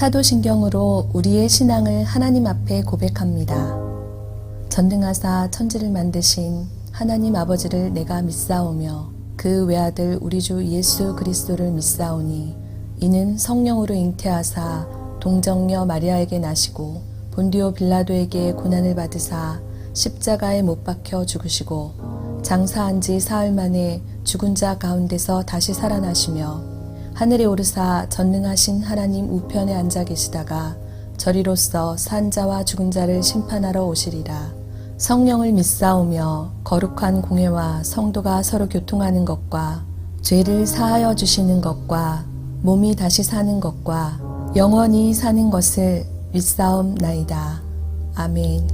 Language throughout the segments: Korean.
사도신경으로 우리의 신앙을 하나님 앞에 고백합니다. 전능하사 천지를 만드신 하나님 아버지를 내가 믿사오며 그 외아들 우리 주 예수 그리스도를 믿사오니 이는 성령으로 잉태하사 동정녀 마리아에게 나시고 본디오 빌라도에게 고난을 받으사 십자가에 못 박혀 죽으시고 장사한 지 사흘 만에 죽은 자 가운데서 다시 살아나시며 하늘에 오르사 전능하신 하나님 우편에 앉아 계시다가 저리로서 산 자와 죽은 자를 심판하러 오시리라. 성령을 믿사오며 거룩한 공회와 성도가 서로 교통하는 것과 죄를 사하여 주시는 것과 몸이 다시 사는 것과 영원히 사는 것을 믿사옵나이다. 아멘.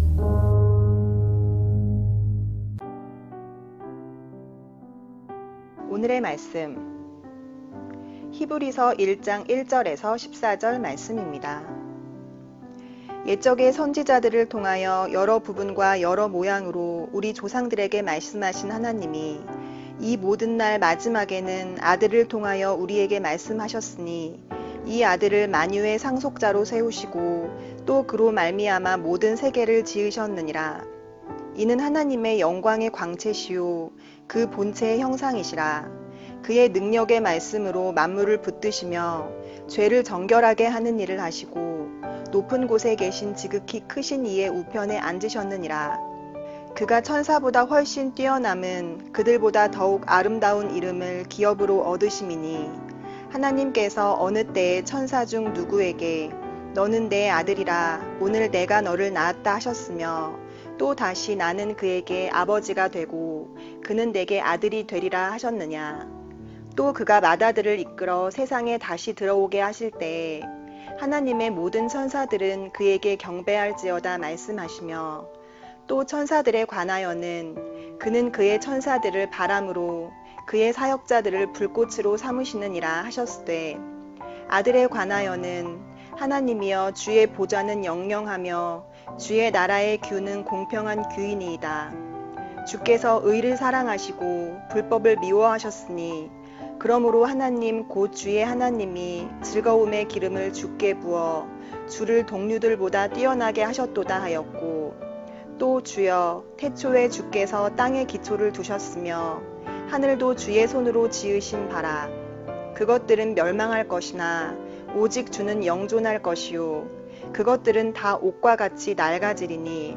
오늘의 말씀 히브리서 1장 1절에서 14절 말씀입니다. 옛적의 선지자들을 통하여 여러 부분과 여러 모양으로 우리 조상들에게 말씀하신 하나님이 이 모든 날 마지막에는 아들을 통하여 우리에게 말씀하셨으니 이 아들을 만유의 상속자로 세우시고 또 그로 말미암아 모든 세계를 지으셨느니라. 이는 하나님의 영광의 광채시요 그 본체의 형상이시라. 그의 능력의 말씀으로 만물을 붙드시며 죄를 정결하게 하는 일을 하시고 높은 곳에 계신 지극히 크신 이의 우편에 앉으셨느니라. 그가 천사보다 훨씬 뛰어남은 그들보다 더욱 아름다운 이름을 기업으로 얻으심이니 하나님께서 어느 때에 천사 중 누구에게 너는 내 아들이라 오늘 내가 너를 낳았다 하셨으며 또 다시 나는 그에게 아버지가 되고 그는 내게 아들이 되리라 하셨느냐. 또 그가 맏아들을 이끌어 세상에 다시 들어오게 하실 때에 하나님의 모든 천사들은 그에게 경배할지어다 말씀하시며 또 천사들에 관하여는 그는 그의 천사들을 바람으로 그의 사역자들을 불꽃으로 삼으시느니라 하셨으되 아들에 관하여는 하나님이여 주의 보좌는 영영하며 주의 나라의 규는 공평한 규이니이다. 주께서 의를 사랑하시고 불법을 미워하셨으니 그러므로 하나님 곧 주의 하나님이 즐거움의 기름을 주께 부어 주를 동류들보다 뛰어나게 하셨도다 하였고 또 주여 태초에 주께서 땅에 기초를 두셨으며 하늘도 주의 손으로 지으신 바라. 그것들은 멸망할 것이나 오직 주는 영존할 것이요 그것들은 다 옷과 같이 낡아지리니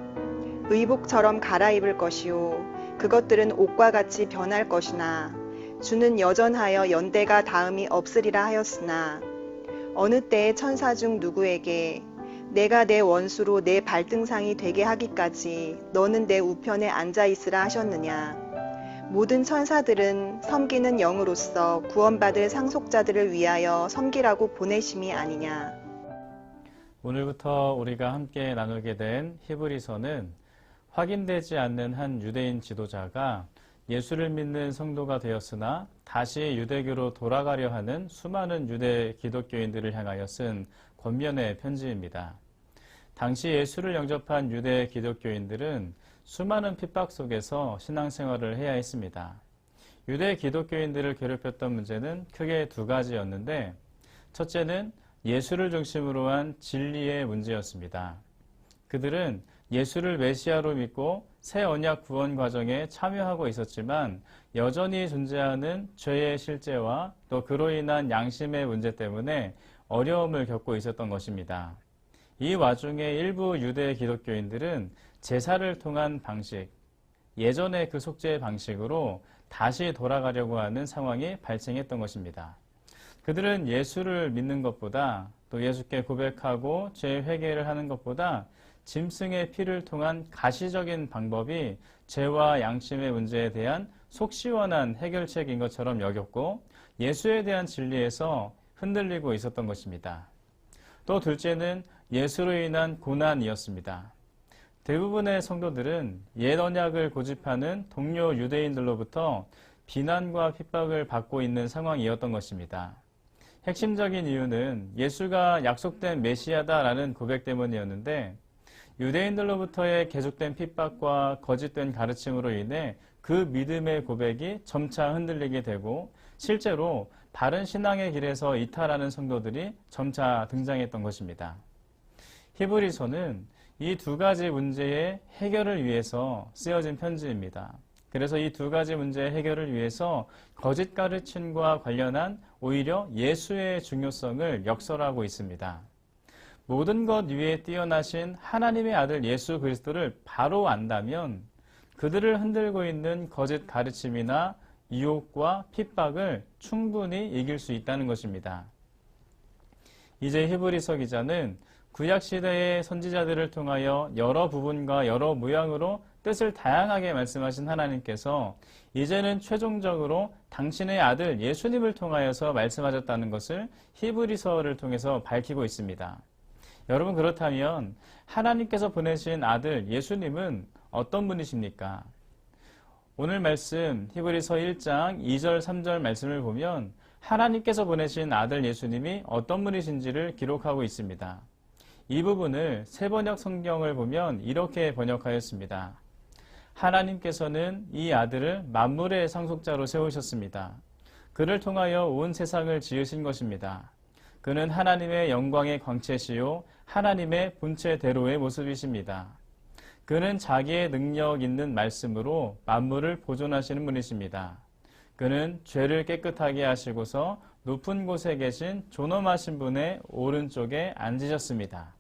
의복처럼 갈아입을 것이요 그것들은 옷과 같이 변할 것이나 주는 여전하여 연대가 다음이 없으리라 하였으나 어느 때에 천사 중 누구에게 내가 내 원수로 내 발등상이 되게 하기까지 너는 내 우편에 앉아 있으라 하셨느냐. 모든 천사들은 섬기는 영으로서 구원받을 상속자들을 위하여 섬기라고 보내심이 아니냐. 오늘부터 우리가 함께 나누게 된 히브리서는 확인되지 않는 한 유대인 지도자가 예수를 믿는 성도가 되었으나 다시 유대교로 돌아가려 하는 수많은 유대 기독교인들을 향하여 쓴 권면의 편지입니다. 당시 예수를 영접한 유대 기독교인들은 수많은 핍박 속에서 신앙생활을 해야 했습니다. 유대 기독교인들을 괴롭혔던 문제는 크게 두 가지였는데 첫째는 예수를 중심으로 한 진리의 문제였습니다. 그들은 예수를 메시아로 믿고 새 언약 구원 과정에 참여하고 있었지만 여전히 존재하는 죄의 실제와 또 그로 인한 양심의 문제 때문에 어려움을 겪고 있었던 것입니다. 이 와중에 일부 유대 기독교인들은 제사를 통한 방식, 예전의 그 속죄 방식으로 다시 돌아가려고 하는 상황이 발생했던 것입니다. 그들은 예수를 믿는 것보다 또 예수께 고백하고 죄 회개를 하는 것보다 짐승의 피를 통한 가시적인 방법이 죄와 양심의 문제에 대한 속 시원한 해결책인 것처럼 여겼고 예수에 대한 진리에서 흔들리고 있었던 것입니다. 또 둘째는 예수로 인한 고난이었습니다. 대부분의 성도들은 옛 언약을 고집하는 동료 유대인들로부터 비난과 핍박을 받고 있는 상황이었던 것입니다. 핵심적인 이유는 예수가 약속된 메시아다라는 고백 때문이었는데 유대인들로부터의 계속된 핍박과 거짓된 가르침으로 인해 그 믿음의 고백이 점차 흔들리게 되고 실제로 바른 신앙의 길에서 이탈하는 성도들이 점차 등장했던 것입니다. 히브리서는 이 두 가지 문제의 해결을 위해서 쓰여진 편지입니다. 그래서 이 두 가지 문제의 해결을 위해서 거짓 가르침과 관련한 오히려 예수의 중요성을 역설하고 있습니다. 모든 것 위에 뛰어나신 하나님의 아들 예수 그리스도를 바로 안다면 그들을 흔들고 있는 거짓 가르침이나 유혹과 핍박을 충분히 이길 수 있다는 것입니다. 이제 히브리서 기자는 구약시대의 선지자들을 통하여 여러 부분과 여러 모양으로 뜻을 다양하게 말씀하신 하나님께서 이제는 최종적으로 당신의 아들 예수님을 통하여서 말씀하셨다는 것을 히브리서를 통해서 밝히고 있습니다. 여러분, 그렇다면 하나님께서 보내신 아들 예수님은 어떤 분이십니까? 오늘 말씀 히브리서 1장 2절 3절 말씀을 보면 하나님께서 보내신 아들 예수님이 어떤 분이신지를 기록하고 있습니다. 이 부분을 새번역 성경을 보면 이렇게 번역하였습니다. 하나님께서는 이 아들을 만물의 상속자로 세우셨습니다. 그를 통하여 온 세상을 지으신 것입니다. 그는 하나님의 영광의 광채시요 하나님의 본체대로의 모습이십니다. 그는 자기의 능력 있는 말씀으로 만물을 보존하시는 분이십니다. 그는 죄를 깨끗하게 하시고서 높은 곳에 계신 존엄하신 분의 오른쪽에 앉으셨습니다.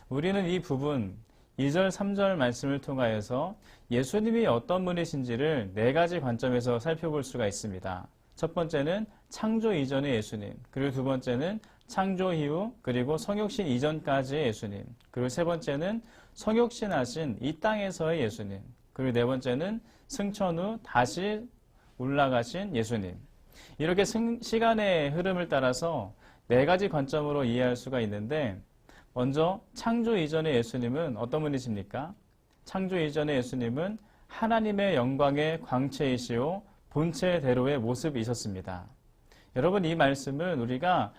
우리는 이 부분 2절, 3절 말씀을 통하여서 예수님이 어떤 분이신지를 네 가지 관점에서 살펴볼 수가 있습니다. 첫 번째는 창조 이전의 예수님, 그리고 두 번째는 창조 이후, 그리고 성육신 이전까지의 예수님, 그리고 세 번째는 성육신하신 이 땅에서의 예수님, 그리고 네 번째는 승천 후 다시 올라가신 예수님. 이렇게 시간의 흐름을 따라서 네 가지 관점으로 이해할 수가 있는데, 먼저 창조 이전의 예수님은 어떤 분이십니까? 창조 이전의 예수님은 하나님의 영광의 광채이시오 본체대로의 모습이셨습니다. 여러분, 이 말씀은 우리가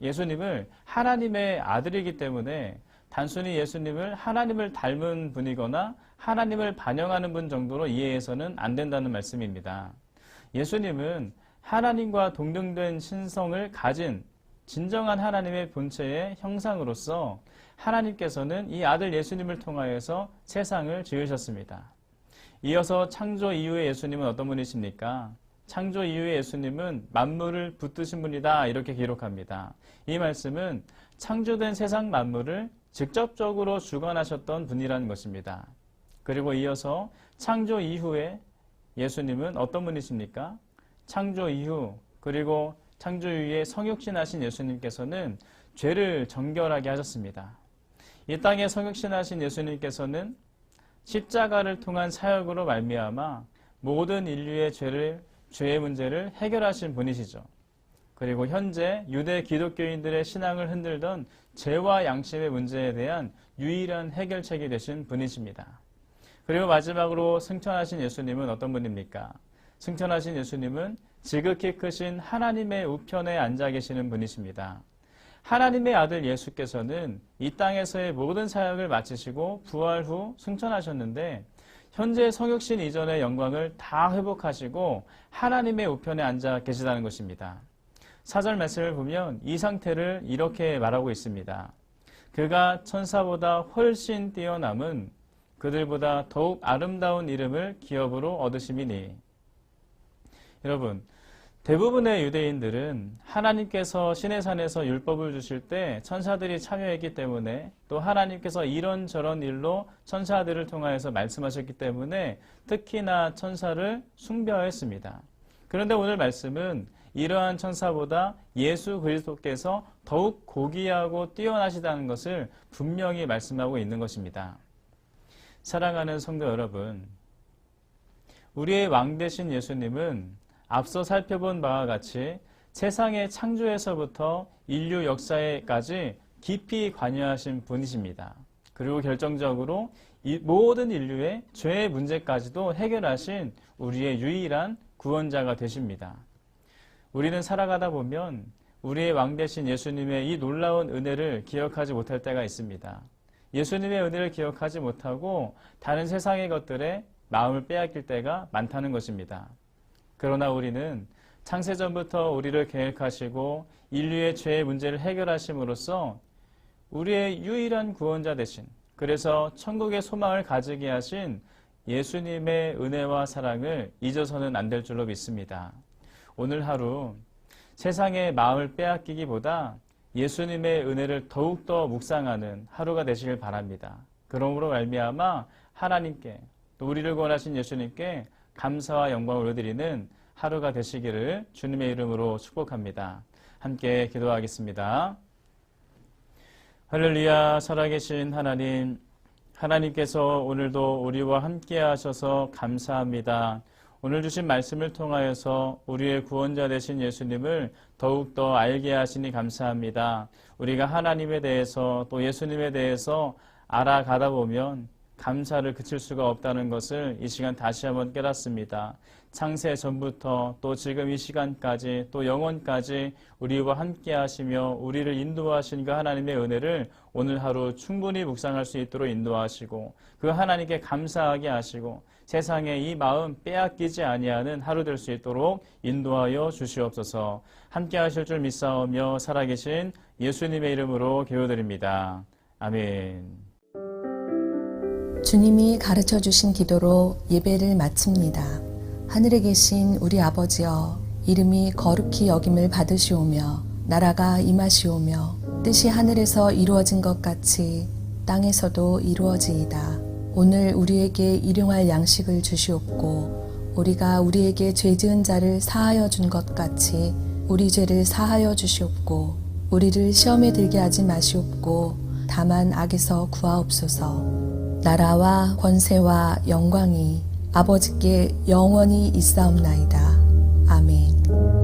예수님을 하나님의 아들이기 때문에 단순히 예수님을 하나님을 닮은 분이거나 하나님을 반영하는 분 정도로 이해해서는 안 된다는 말씀입니다. 예수님은 하나님과 동등된 신성을 가진 진정한 하나님의 본체의 형상으로서 하나님께서는 이 아들 예수님을 통하여서 세상을 지으셨습니다. 이어서 창조 이후의 예수님은 어떤 분이십니까? 창조 이후의 예수님은 만물을 붙드신 분이다, 이렇게 기록합니다. 이 말씀은 창조된 세상 만물을 직접적으로 주관하셨던 분이라는 것입니다. 그리고 이어서 창조 이후에 예수님은 어떤 분이십니까? 창조 이후, 그리고 창조 이후에 성육신하신 예수님께서는 죄를 정결하게 하셨습니다. 이 땅에 성육신하신 예수님께서는 십자가를 통한 사역으로 말미암아 모든 인류의 죄의 문제를 해결하신 분이시죠. 그리고 현재 유대 기독교인들의 신앙을 흔들던 죄와 양심의 문제에 대한 유일한 해결책이 되신 분이십니다. 그리고 마지막으로 승천하신 예수님은 어떤 분입니까? 승천하신 예수님은 지극히 크신 하나님의 우편에 앉아 계시는 분이십니다. 하나님의 아들 예수께서는 이 땅에서의 모든 사역을 마치시고 부활 후 승천하셨는데 현재 성육신 이전의 영광을 다 회복하시고 하나님의 우편에 앉아 계시다는 것입니다. 4절 말씀을 보면 이 상태를 이렇게 말하고 있습니다. 그가 천사보다 훨씬 뛰어남은 그들보다 더욱 아름다운 이름을 기업으로 얻으심이니. 여러분, 대부분의 유대인들은 하나님께서 시내산에서 율법을 주실 때 천사들이 참여했기 때문에 또 하나님께서 이런저런 일로 천사들을 통하여서 말씀하셨기 때문에 특히나 천사를 숭배했습니다. 그런데 오늘 말씀은 이러한 천사보다 예수 그리스도께서 더욱 고귀하고 뛰어나시다는 것을 분명히 말씀하고 있는 것입니다. 사랑하는 성도 여러분, 우리의 왕 되신 예수님은 앞서 살펴본 바와 같이 세상의 창조에서부터 인류 역사에까지 깊이 관여하신 분이십니다. 그리고 결정적으로 이 모든 인류의 죄의 문제까지도 해결하신 우리의 유일한 구원자가 되십니다. 우리는 살아가다 보면 우리의 왕 되신 예수님의 이 놀라운 은혜를 기억하지 못할 때가 있습니다. 예수님의 은혜를 기억하지 못하고 다른 세상의 것들에 마음을 빼앗길 때가 많다는 것입니다. 그러나 우리는 창세전부터 우리를 계획하시고 인류의 죄의 문제를 해결하심으로써 우리의 유일한 구원자 되신, 그래서 천국의 소망을 가지게 하신 예수님의 은혜와 사랑을 잊어서는 안 될 줄로 믿습니다. 오늘 하루 세상의 마음을 빼앗기기보다 예수님의 은혜를 더욱더 묵상하는 하루가 되시길 바랍니다. 그러므로 말미암아 하나님께, 또 우리를 구원하신 예수님께 감사와 영광을 올려드리는 하루가 되시기를 주님의 이름으로 축복합니다. 함께 기도하겠습니다. 할렐루야. 살아계신 하나님, 하나님께서 오늘도 우리와 함께 하셔서 감사합니다. 오늘 주신 말씀을 통하여서 우리의 구원자 되신 예수님을 더욱더 알게 하시니 감사합니다. 우리가 하나님에 대해서 또 예수님에 대해서 알아가다 보면 감사를 그칠 수가 없다는 것을 이 시간 다시 한번 깨닫습니다. 창세 전부터 또 지금 이 시간까지 또 영원까지 우리와 함께 하시며 우리를 인도하신 그 하나님의 은혜를 오늘 하루 충분히 묵상할 수 있도록 인도하시고 그 하나님께 감사하게 하시고 세상에 이 마음 빼앗기지 아니하는 하루 될 수 있도록 인도하여 주시옵소서. 함께 하실 줄 믿사오며 살아계신 예수님의 이름으로 기도드립니다. 아멘. 주님이 가르쳐 주신 기도로 예배를 마칩니다. 하늘에 계신 우리 아버지여, 이름이 거룩히 여김을 받으시오며 나라가 임하시오며 뜻이 하늘에서 이루어진 것 같이 땅에서도 이루어지이다. 오늘 우리에게 일용할 양식을 주시옵고 우리가 우리에게 죄 지은 자를 사하여 준 것 같이 우리 죄를 사하여 주시옵고 우리를 시험에 들게 하지 마시옵고 다만 악에서 구하옵소서. 나라와 권세와 영광이 아버지께 영원히 있사옵나이다. 아멘.